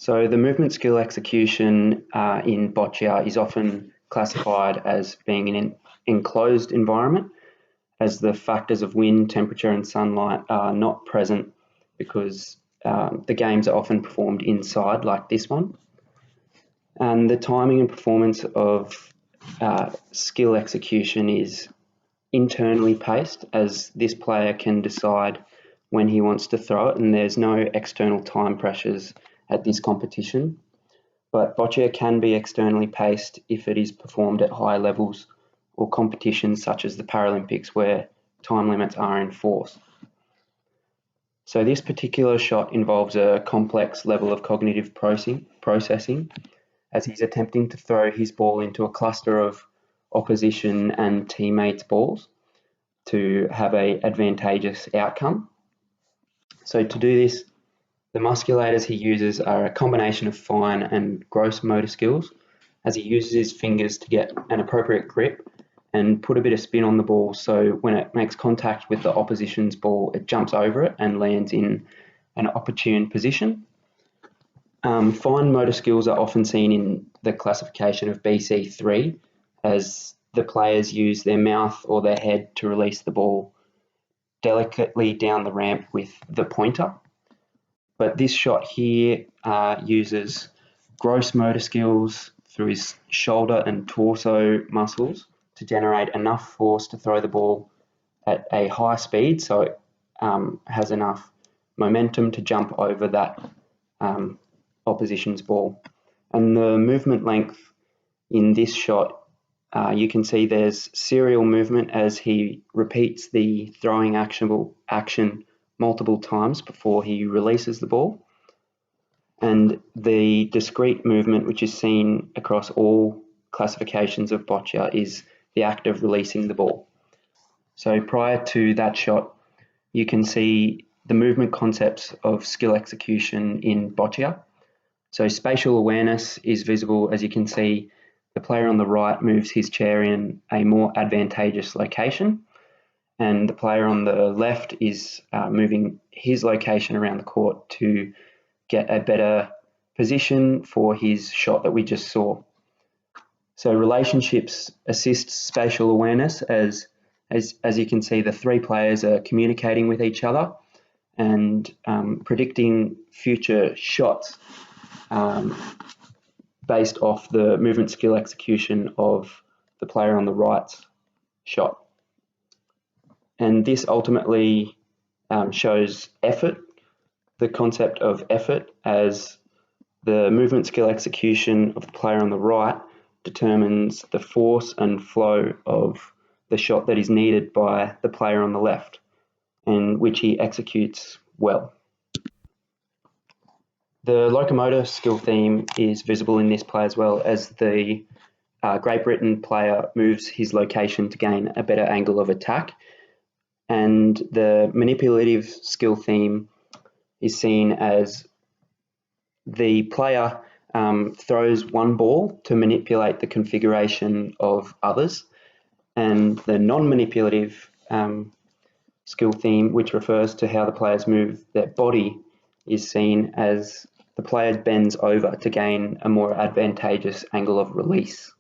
So the movement skill execution in Boccia is often classified as being in an enclosed environment, as the factors of wind, temperature and sunlight are not present because the games are often performed inside like this one. And the timing and performance of skill execution is internally paced, as this player can decide when he wants to throw it, and there's no external time pressures at this competition. But Boccia can be externally paced if it is performed at high levels or competitions such as the Paralympics, where time limits are enforced. So this particular shot involves a complex level of cognitive processing, as he's attempting to throw his ball into a cluster of opposition and teammates' balls to have an advantageous outcome. So to do this, the musculators he uses are a combination of fine and gross motor skills, as he uses his fingers to get an appropriate grip and put a bit of spin on the ball, so when it makes contact with the opposition's ball, it jumps over it and lands in an opportune position. Fine motor skills are often seen in the classification of BC3, as the players use their mouth or their head to release the ball delicately down the ramp with the pointer. But this shot here uses gross motor skills through his shoulder and torso muscles to generate enough force to throw the ball at a high speed, so it has enough momentum to jump over that opposition's ball. And the movement length in this shot, you can see there's serial movement as he repeats the throwing action multiple times before he releases the ball. And the discrete movement, which is seen across all classifications of Boccia, is the act of releasing the ball. So prior to that shot, you can see the movement concepts of skill execution in Boccia. So spatial awareness is visible, as you can see the player on the right moves his chair in a more advantageous location, and the player on the left is moving his location around the court to get a better position for his shot that we just saw. So relationships assist spatial awareness, as you can see the three players are communicating with each other and predicting future shots based off the movement skill execution of the player on the right's shot. And this ultimately shows effort, the concept of effort, as the movement skill execution of the player on the right determines the force and flow of the shot that is needed by the player on the left, and which he executes well. The locomotor skill theme is visible in this play as well, as the Great Britain player moves his location to gain a better angle of attack. And the manipulative skill theme is seen as the player throws one ball to manipulate the configuration of others, and the non-manipulative skill theme, which refers to how the players move their body, is seen as the player bends over to gain a more advantageous angle of release.